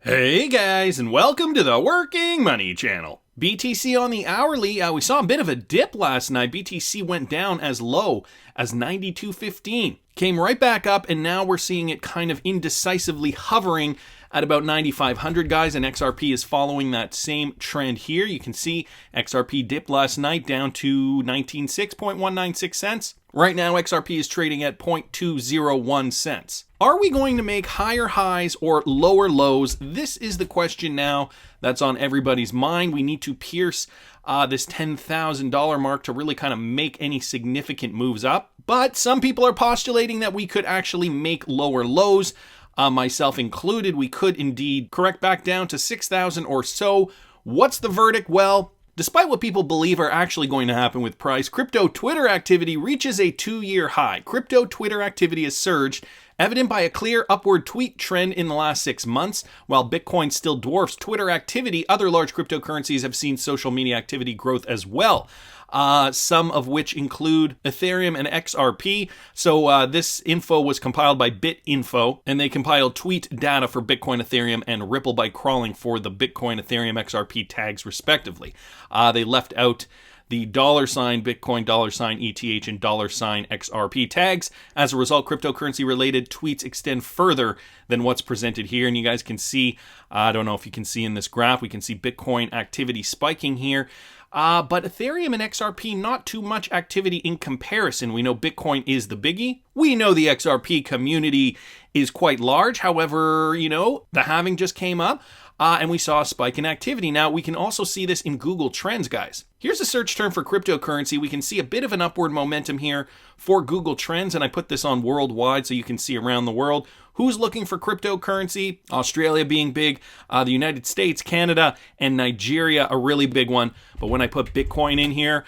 Hey guys, and welcome to the Working Money Channel. BTC on the hourly, we saw a bit of a dip last night. BTC went down as low as 92.15. Came right back up, and now we're seeing it kind of indecisively hovering at about 9,500, guys, and XRP is following that same trend here. You can see XRP dipped last night down to 19.6 cents. Right now, XRP is trading at 0.201 cents. Are we going to make higher highs or lower lows? This is the question now that's on everybody's mind. We need to pierce this $10,000 mark to really kind of make any significant moves up. But some people are postulating that we could actually make lower lows. Myself included, we could indeed correct back down to 6,000 or so. What's the verdict? Well, despite what people believe are actually going to happen with price, crypto Twitter activity reaches a 2-year high. Crypto Twitter activity has surged, evident by a clear upward tweet trend in the last 6 months. While Bitcoin still dwarfs Twitter activity, other large cryptocurrencies have seen social media activity growth as well. Some of which include Ethereum and XRP. So this info was compiled by BitInfo, and they compiled tweet data for Bitcoin, Ethereum, and Ripple by crawling for the Bitcoin, Ethereum, XRP tags respectively. They left out the $Bitcoin, $ETH, and $XRP tags. As a result, cryptocurrency-related tweets extend further than what's presented here. And you guys can see, I don't know if you can see in this graph, we can see Bitcoin activity spiking here. But Ethereum and XRP, not too much activity in comparison. We know Bitcoin is the biggie. We know the XRP community is quite large. However, the halving just came up. And we saw a spike in activity. Now, we can also see this in Google Trends, guys. Here's a search term for cryptocurrency. We can see a bit of an upward momentum here for Google Trends, and I put this on worldwide so you can see around the world who's looking for cryptocurrency. Australia being big, the United States, Canada, and Nigeria, a really big one. But when I put Bitcoin in here,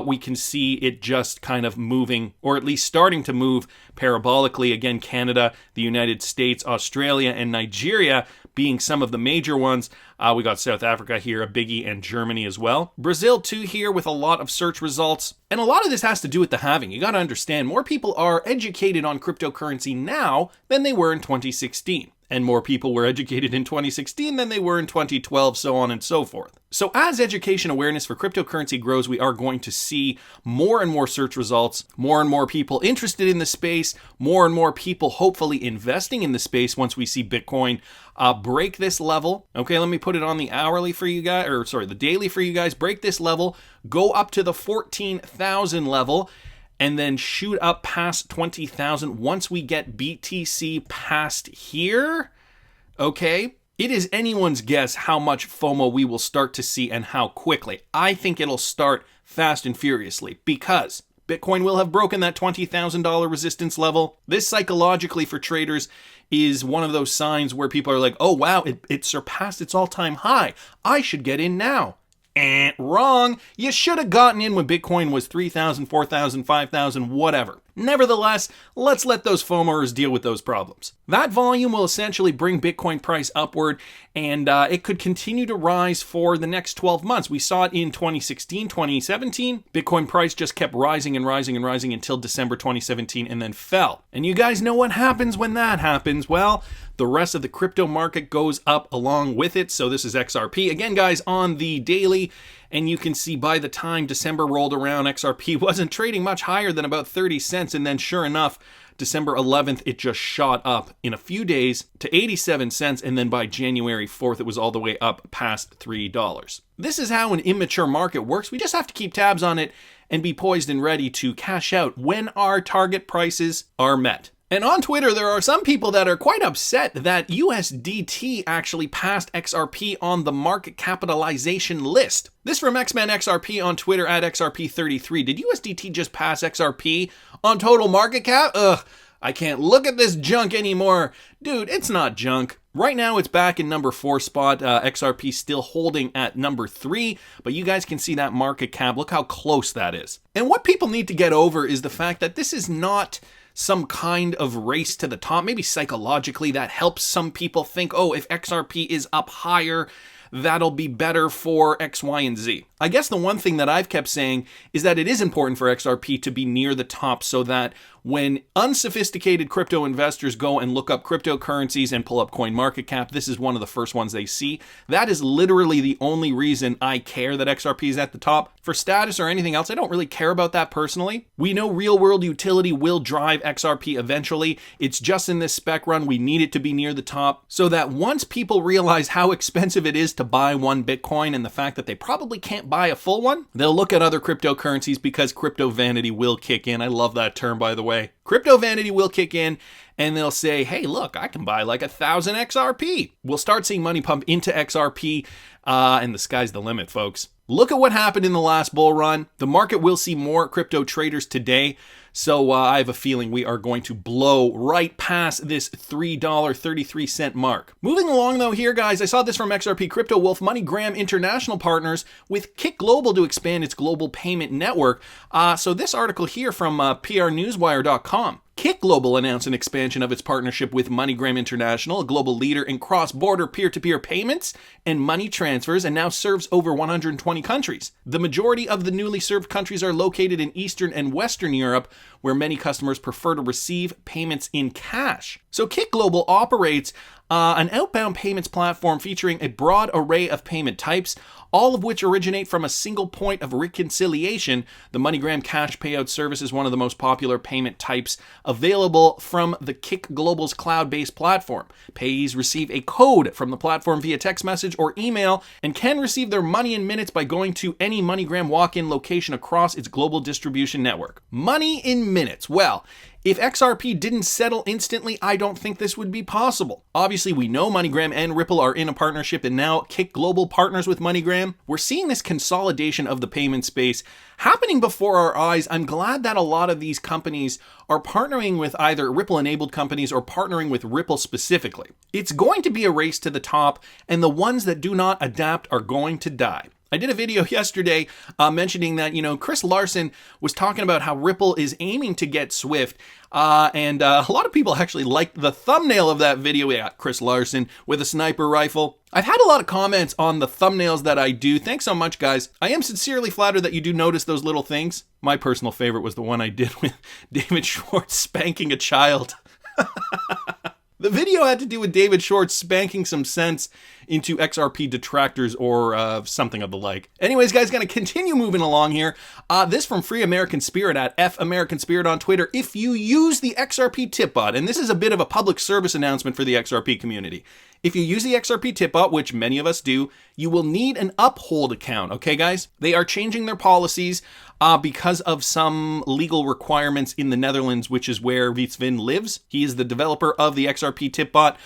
we can see it just kind of moving, or at least starting to move parabolically. Again, Canada, the United States, Australia, and Nigeria being some of the major ones. We got South Africa here, a biggie, and Germany as well. Brazil too here with a lot of search results. And a lot of this has to do with the halving. You got to understand, more people are educated on cryptocurrency now than they were in 2016. And more people were educated in 2016 than they were in 2012, so on and so forth. So as education awareness for cryptocurrency grows, we are going to see more and more search results, more and more people interested in the space, more and more people hopefully investing in the space once we see Bitcoin break this level. Okay, let me put it on the hourly for you guys, the daily for you guys. Break this level, go up to the 14,000 level, and then shoot up past 20,000 once we get BTC past here. Okay, it is anyone's guess how much FOMO we will start to see and how quickly. I think it'll start fast and furiously because Bitcoin will have broken that $20,000 resistance level. This psychologically for traders is one of those signs where people are like, oh wow, it surpassed its all-time high. I should get in now. Wrong. You should have gotten in when Bitcoin was 3,000, 4,000, 5,000, whatever. Nevertheless, let's let those FOMOers deal with those problems. That volume will essentially bring Bitcoin price upward, and it could continue to rise for the next 12 months. We saw it in 2016, 2017. Bitcoin price just kept rising and rising and rising until December 2017 and then fell. And you guys know what happens when that happens. Well, the rest of the crypto market goes up along with it. So this is XRP. Again, guys, on the daily, and you can see by the time December rolled around, XRP wasn't trading much higher than about 30 cents. And then sure enough, December 11th, it just shot up in a few days to 87 cents. And then by January 4th, it was all the way up past $3. This is how an immature market works. We just have to keep tabs on it and be poised and ready to cash out when our target prices are met. And on Twitter, there are some people that are quite upset that USDT actually passed XRP on the market capitalization list. This from X-Man XRP on Twitter at XRP33. Did USDT just pass XRP on total market cap? Ugh, I can't look at this junk anymore. Dude, it's not junk. Right now, it's back in number 4 spot. XRP still holding at number 3, but you guys can see that market cap. Look how close that is. And what people need to get over is the fact that this is not some kind of race to the top. Maybe psychologically that helps some people think, oh, if XRP is up higher, that'll be better for X, Y, and Z. I guess the one thing that I've kept saying is that it is important for XRP to be near the top so that when unsophisticated crypto investors go and look up cryptocurrencies and pull up CoinMarketCap, this is one of the first ones they see. That is literally the only reason I care that XRP is at the top. For status or anything else, I don't really care about that personally. We know real world utility will drive XRP eventually. It's just in this spec run, we need it to be near the top so that once people realize how expensive it is to buy one Bitcoin and the fact that they probably can't buy a full one, they'll look at other cryptocurrencies because crypto vanity will kick in. I love that term, by the way. Crypto vanity will kick in and they'll say, hey, look, I can buy like 1,000 XRP. We'll start seeing money pump into XRP and the sky's the limit, folks. Look at what happened in the last bull run. The market will see more crypto traders today. So I have a feeling we are going to blow right past this $3.33 mark. Moving along though here, guys, I saw this from XRP Crypto Wolf. MoneyGram International partners with KyckGlobal to expand its global payment network. So this article here from prnewswire.com. KyckGlobal announced an expansion of its partnership with MoneyGram International, a global leader in cross-border peer-to-peer payments and money transfers, and now serves over 120 countries. The majority of the newly served countries are located in Eastern and Western Europe, where many customers prefer to receive payments in cash. So KyckGlobal operates an outbound payments platform featuring a broad array of payment types, all of which originate from a single point of reconciliation. The MoneyGram cash payout service is one of the most popular payment types available from the KyckGlobal's cloud-based platform. Payees receive a code from the platform via text message or email and can receive their money in minutes by going to any MoneyGram walk-in location across its global distribution network. Money in minutes. Well, if XRP didn't settle instantly, I don't think this would be possible. Obviously, we know MoneyGram and Ripple are in a partnership, and now KyckGlobal partners with MoneyGram. We're seeing this consolidation of the payment space happening before our eyes. I'm glad that a lot of these companies are partnering with either Ripple-enabled companies or partnering with Ripple specifically. It's going to be a race to the top, and the ones that do not adapt are going to die. I did a video yesterday mentioning that, Chris Larson was talking about how Ripple is aiming to get Swift. And a lot of people actually liked the thumbnail of that video. We got Chris Larson with a sniper rifle. I've had a lot of comments on the thumbnails that I do. Thanks so much, guys. I am sincerely flattered that you do notice those little things. My personal favorite was the one I did with David Schwartz spanking a child. The video had to do with David Schwartz spanking some sense into XRP detractors or something of the like. Anyways, guys, going to continue moving along here. This from Free American Spirit at F American Spirit on Twitter. If you use the XRP TipBot, and this is a bit of a public service announcement for the XRP community. If you use the XRP TipBot, which many of us do, you will need an Uphold account, okay, guys? They are changing their policies because of some legal requirements in the Netherlands, which is where Wietsvin lives. He is the developer of the XRP TipBot.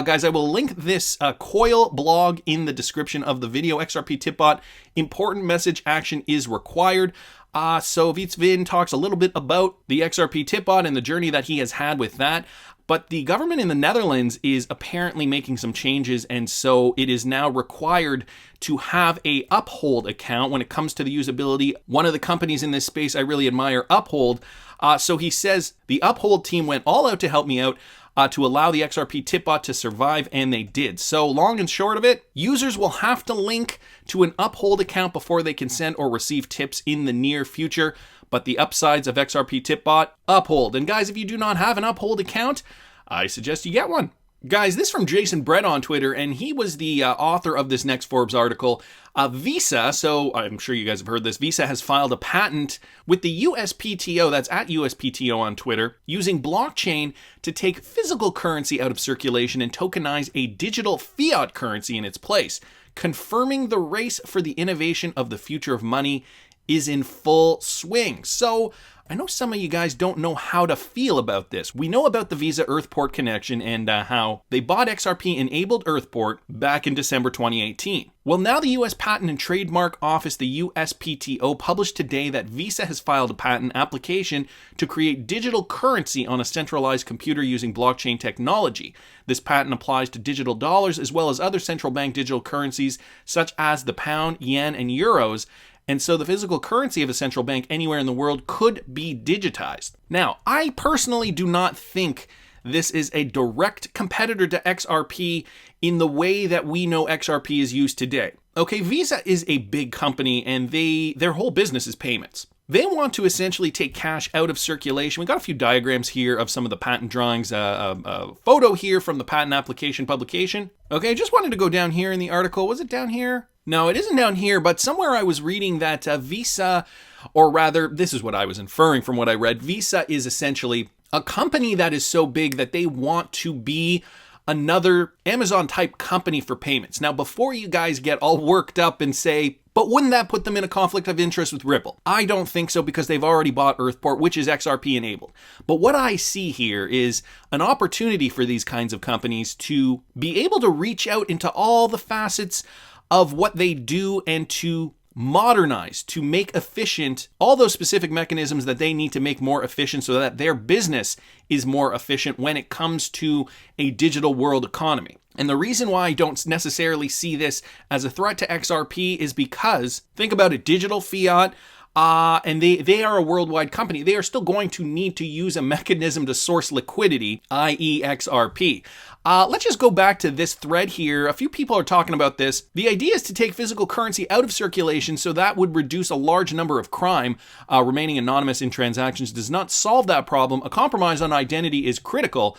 Guys, I will link this Coil blog in the description of the video. XRP TipBot, important message action is required. So Wietsvin talks a little bit about the XRP TipBot and the journey that he has had with that. But the government in the Netherlands is apparently making some changes, and so it is now required to have a Uphold account when it comes to the usability. One of the companies in this space I really admire, Uphold. So he says, the Uphold team went all out to help me out to allow the XRP TipBot to survive, and they did. So long and short of it, users will have to link to an Uphold account before they can send or receive tips in the near future. But the upsides of XRP TipBot, Uphold. And guys, if you do not have an Uphold account, I suggest you get one. Guys, this from Jason Brett on Twitter, and he was the author of this next Forbes article. Visa, so I'm sure you guys have heard this, Visa has filed a patent with the USPTO, that's at USPTO on Twitter, using blockchain to take physical currency out of circulation and tokenize a digital fiat currency in its place, confirming the race for the innovation of the future of money is in full swing. So I know some of you guys don't know how to feel about this. We know about the Visa Earthport connection and how they bought XRP-enabled Earthport back in December 2018. Well, now the U.S. Patent and Trademark Office, the USPTO, published today that Visa has filed a patent application to create digital currency on a centralized computer using blockchain technology. This patent applies to digital dollars as well as other central bank digital currencies such as the pound, yen, and euros. And so the physical currency of a central bank anywhere in the world could be digitized. Now, I personally do not think this is a direct competitor to XRP in the way that we know XRP is used today. Okay, Visa is a big company and their whole business is payments. They want to essentially take cash out of circulation. We got a few diagrams here of some of the patent drawings, a photo here from the patent application publication. Okay, I just wanted to go down here in the article. Was it down here? No, it isn't down here, but somewhere I was reading that Visa, or rather, this is what I was inferring from what I read, Visa is essentially a company that is so big that they want to be another Amazon-type company for payments. Now, before you guys get all worked up and say, but wouldn't that put them in a conflict of interest with Ripple? I don't think so, because they've already bought Earthport, which is XRP enabled. But what I see here is an opportunity for these kinds of companies to be able to reach out into all the facets of what they do and to modernize, to make efficient all those specific mechanisms that they need to make more efficient so that their business is more efficient when it comes to a digital world economy. And the reason why I don't necessarily see this as a threat to XRP is because, think about it, digital fiat, and they are a worldwide company. They are still going to need to use a mechanism to source liquidity, i.e. XRP. Let's just go back to this thread here. A few people are talking about this. The idea is to take physical currency out of circulation, so that would reduce a large number of crime. Remaining anonymous in transactions does not solve that problem. A compromise on identity is critical.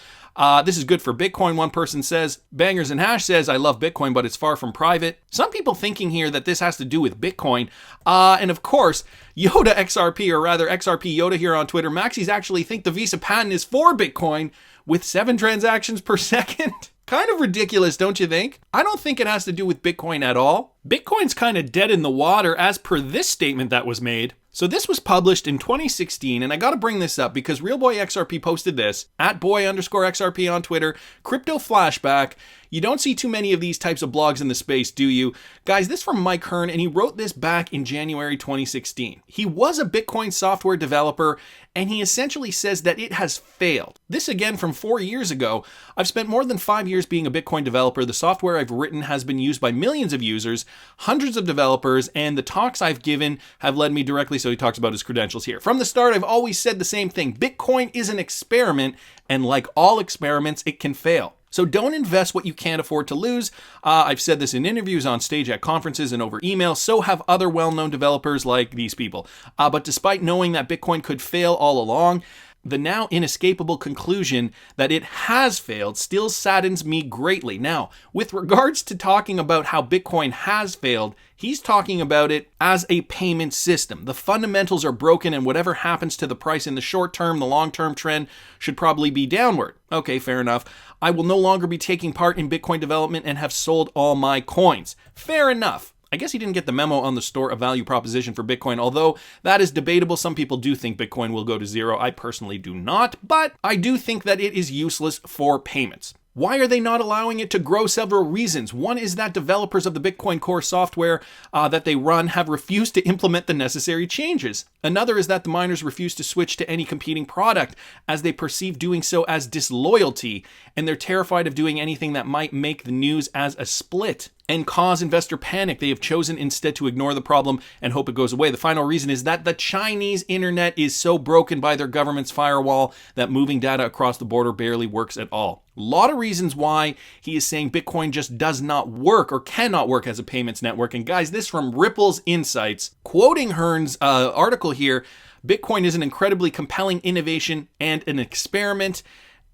This is good for Bitcoin, one person says. Bangers and Hash says, I love Bitcoin, but it's far from private. Some people thinking here that this has to do with Bitcoin. And of course, Yoda XRP, or rather XRP Yoda here on Twitter, Maxis actually think the Visa patent is for Bitcoin with 7 transactions per second. Kind of ridiculous, don't you think? I don't think it has to do with Bitcoin at all. Bitcoin's kind of dead in the water as per this statement that was made. So this was published in 2016, and I gotta bring this up because Realboy XRP posted this, @boy_XRP on Twitter, crypto flashback. You don't see too many of these types of blogs in the space, do you? Guys, this is from Mike Hearn, and he wrote this back in January 2016. He was a Bitcoin software developer, and he essentially says that it has failed. This again from 4 years ago. I've spent more than 5 years being a Bitcoin developer. The software I've written has been used by millions of users, hundreds of developers, and the talks I've given have led me directly. So he talks about his credentials here. From the start, I've always said the same thing. Bitcoin is an experiment, and like all experiments, it can fail. So don't invest what you can't afford to lose. I've said this in interviews, on stage, at conferences, and over email. So have other well-known developers like these people. But despite knowing that Bitcoin could fail all along, the now inescapable conclusion that it has failed still saddens me greatly. Now, with regards to talking about how Bitcoin has failed, he's talking about it as a payment system. The fundamentals are broken, and whatever happens to the price in the short term, the long-term trend should probably be downward. Okay, fair enough. I will no longer be taking part in Bitcoin development and have sold all my coins. Fair enough. I guess he didn't get the memo on the store of value proposition for Bitcoin, although that is debatable. Some people do think Bitcoin will go to zero. I personally do not, but I do think that it is useless for payments. Why are they not allowing it to grow? Several reasons. One is that developers of the Bitcoin Core software that they run have refused to implement the necessary changes. Another is that the miners refuse to switch to any competing product as they perceive doing so as disloyalty, and they're terrified of doing anything that might make the news as a split and cause investor panic. They have chosen instead to ignore the problem and hope it goes away. The final reason is that the Chinese internet is so broken by their government's firewall that moving data across the border barely works at all. A lot of reasons why he is saying Bitcoin just does not work or cannot work as a payments network. And guys, this from Ripple's Insights, quoting Hearn's article here, Bitcoin is an incredibly compelling innovation and an experiment.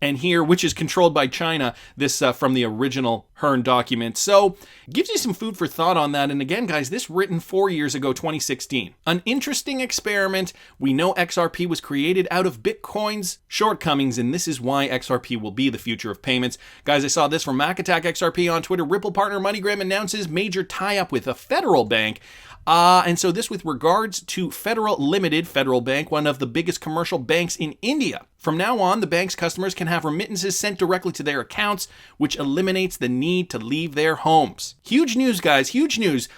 And here, which is controlled by China, this from the original Hearn document. So, gives you some food for thought on that. And again, guys, this written 4 years ago, 2016. An interesting experiment. We know XRP was created out of Bitcoin's shortcomings, and this is why XRP will be the future of payments. Guys, I saw this from Mac Attack XRP on Twitter. Ripple partner MoneyGram announces major tie-up with a federal bank. And so this with regards to Federal Limited, Federal Bank, one of the biggest commercial banks in India. From now on, the bank's customers can have remittances sent directly to their accounts, which eliminates the need to leave their homes. Huge news, guys, huge news.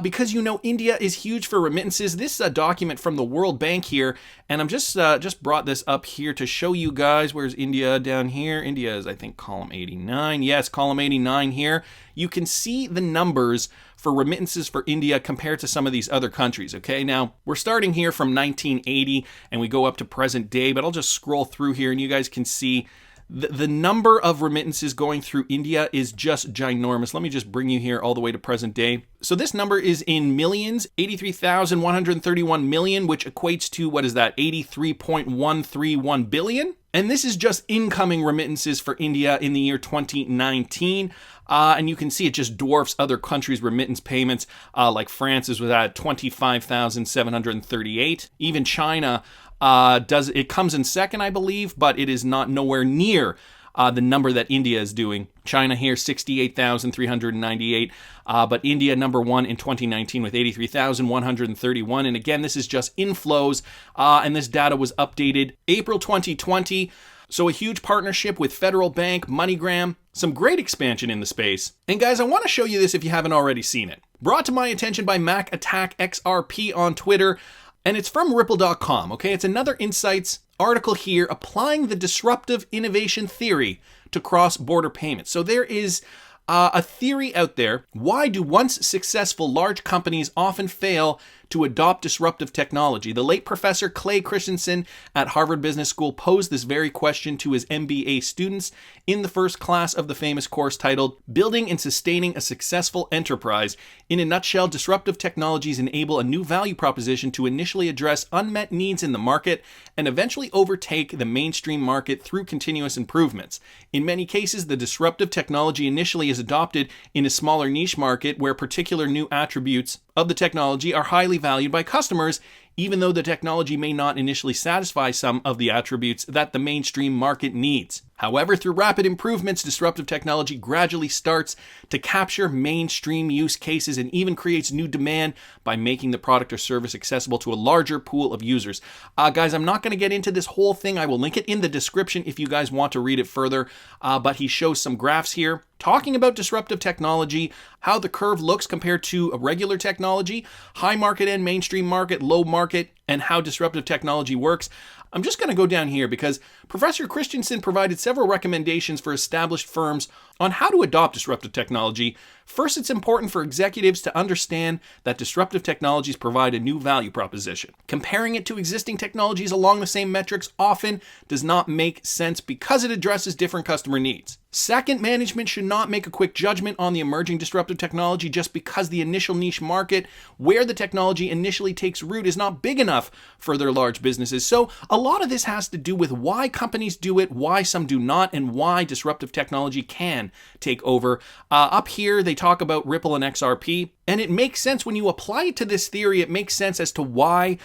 Because you know India is huge for remittances. This is a document from the World Bank here, and I'm just brought this up here to show you guys. Where's India? Down here. India is, I think, column 89. Yes, column 89 here. You can see the numbers for remittances for India compared to some of these other countries, okay? Now, we're starting here from 1980, and we go up to present day, but I'll just scroll through here, and you guys can see The number of remittances going through India is just ginormous. Let me just bring you here all the way to present day. So this number is in millions, 83,131 million, which equates to, what is that, 83.131 billion? And this is just incoming remittances for India in the year 2019. And you can see it just dwarfs other countries' remittance payments, like France's was at 25,738. Even China it comes in second, I believe, but it is not nowhere near the number that India is doing. China here, 68,398, but India number one in 2019 with 83,131. And again, this is just inflows, and this data was updated April 2020. So a huge partnership with Federal Bank, MoneyGram, some great expansion in the space. And guys, I want to show you this if you haven't already seen it. Brought to my attention by Mac Attack XRP on Twitter. And it's from Ripple.com, okay? It's another Insights article here applying the disruptive innovation theory to cross-border payments. So there is a theory out there. Why do once successful large companies often fail to adopt disruptive technology? The late Professor Clay Christensen at Harvard Business School posed this very question to his MBA students in the first class of the famous course titled Building and Sustaining a Successful Enterprise. In a nutshell, disruptive technologies enable a new value proposition to initially address unmet needs in the market and eventually overtake the mainstream market through continuous improvements. In many cases, the disruptive technology initially is adopted in a smaller niche market where particular new attributes of the technology are highly valued by customers, even though the technology may not initially satisfy some of the attributes that the mainstream market needs. However, through rapid improvements, disruptive technology gradually starts to capture mainstream use cases and even creates new demand by making the product or service accessible to a larger pool of users. Guys, I'm not going to get into this whole thing. I will link it in the description if you guys want to read it further. But he shows some graphs here talking about disruptive technology, how the curve looks compared to a regular technology, high market and mainstream market, low market, and how disruptive technology works. I'm just going to go down here because Professor Christensen provided several recommendations for established firms on how to adopt disruptive technology. First, it's important for executives to understand that disruptive technologies provide a new value proposition. Comparing it to existing technologies along the same metrics often does not make sense because it addresses different customer needs. Second, management should not make a quick judgment on the emerging disruptive technology just because the initial niche market where the technology initially takes root is not big enough for their large businesses. So a lot of this has to do with why companies do it, why some do not, and why disruptive technology can take over. Up here, they talk about Ripple and XRP, and it makes sense when you apply it to this theory. It makes sense as to why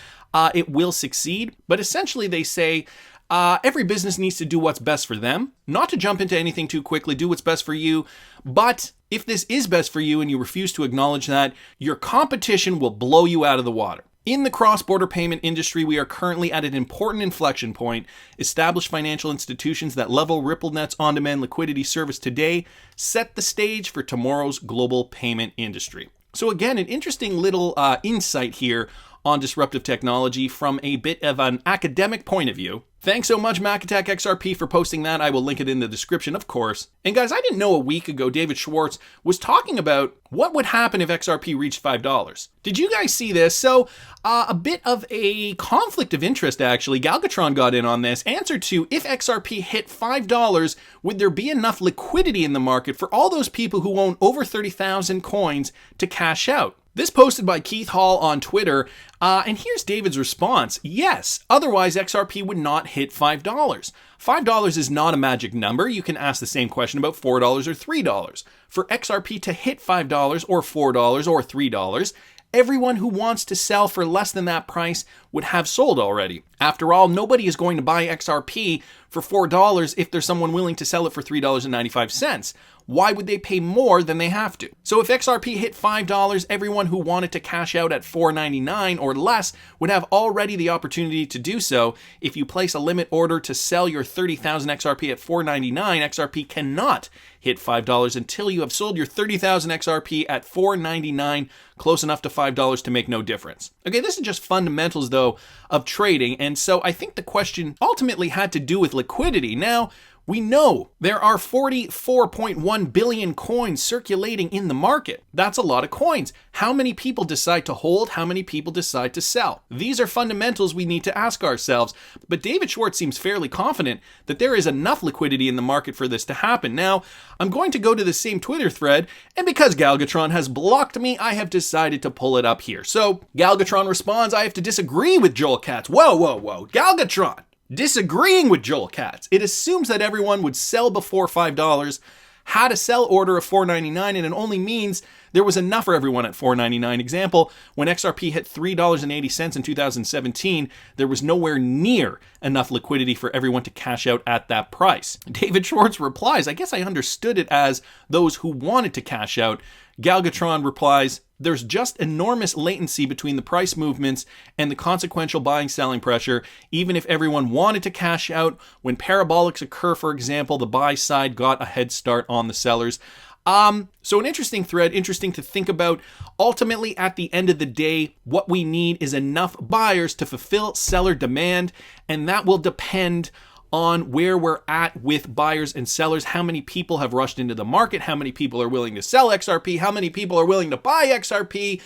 it will succeed. But essentially, they say, every business needs to do what's best for them, not to jump into anything too quickly, do what's best for you. But if this is best for you and you refuse to acknowledge that, your competition will blow you out of the water. In the cross-border payment industry, we are currently at an important inflection point. Established financial institutions that level RippleNet's on-demand liquidity service today set the stage for tomorrow's global payment industry. So again, an interesting little insight here on disruptive technology from a bit of an academic point of view. Thanks so much, Mac Attack XRP, for posting that. I will link it in the description, of course. And guys, I didn't know a week ago David Schwartz was talking about what would happen if XRP reached $5. Did you guys see this? So a bit of a conflict of interest, actually. Galgitron got in on this. Answer to, if XRP hit $5, would there be enough liquidity in the market for all those people who own over 30,000 coins to cash out? This posted by Keith Hall on Twitter, and here's David's response. Yes, otherwise XRP would not hit $5. $5 is not a magic number. You can ask the same question about $4 or $3. For XRP to hit $5 or $4 or $3, everyone who wants to sell for less than that price would have sold already. After all, nobody is going to buy XRP for $4 if there's someone willing to sell it for $3.95. Why would they pay more than they have to? So if XRP hit $5, everyone who wanted to cash out at $4.99 or less would have already the opportunity to do so. If you place a limit order to sell your 30,000 XRP at $4.99, XRP cannot hit $5 until you have sold your 30,000 XRP at $4.99, close enough to $5 to make no difference. Okay, this is just fundamentals, though, of trading, and so I think the question ultimately had to do with liquidity. Now, We know there are 44.1 billion coins circulating in the market. That's a lot of coins. How many people decide to hold? How many people decide to sell? These are fundamentals we need to ask ourselves. But David Schwartz seems fairly confident that there is enough liquidity in the market for this to happen. Now, I'm going to go to the same Twitter thread, and because Galgitron has blocked me, I have decided to pull it up here. So Galgitron responds, I have to disagree with Joel Katz. Whoa, Galgitron! Disagreeing with Joel Katz. It assumes that everyone would sell before $5, had a sell order of $4.99, and it only means there was enough for everyone at $4.99. Example, when XRP hit $3.80 in 2017, there was nowhere near enough liquidity for everyone to cash out at that price. David Schwartz replies, I guess I understood it as those who wanted to cash out. Galgitron replies, there's just enormous latency between the price movements and the consequential buying-selling pressure, even if everyone wanted to cash out. When parabolics occur, for example, the buy side got a head start on the sellers. So an interesting thread, interesting to think about. Ultimately, at the end of the day, what we need is enough buyers to fulfill seller demand, and that will depend on where we're at with buyers and sellers, how many people have rushed into the market, how many people are willing to sell XRP, how many people are willing to buy XRP.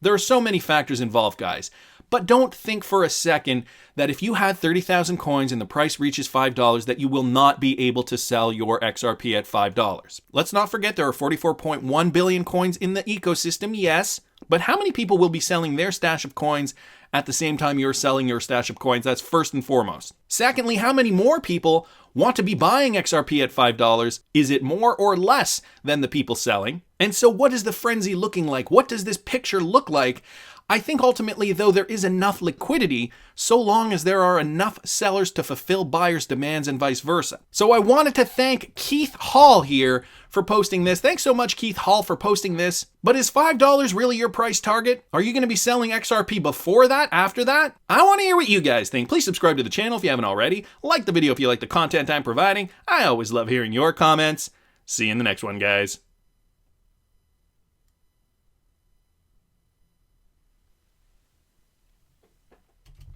There are so many factors involved, guys. But don't think for a second that if you had 30,000 coins and the price reaches $5, that you will not be able to sell your XRP at $5. Let's not forget there are 44.1 billion coins in the ecosystem, yes, but how many people will be selling their stash of coins at the same time you're selling your stash of coins? That's first and foremost. Secondly, how many more people want to be buying XRP at $5? Is it more or less than the people selling? And so what is the frenzy looking like? What does this picture look like? I think ultimately, though, there is enough liquidity so long as there are enough sellers to fulfill buyers' demands and vice versa. So I wanted to thank Keith Hall here for posting this. Thanks so much, Keith Hall, for posting this. But is $5 really your price target? Are you going to be selling XRP before that, after that? I want to hear what you guys think. Please subscribe to the channel if you haven't already. Like the video if you like the content I'm providing. I always love hearing your comments. See you in the next one, guys.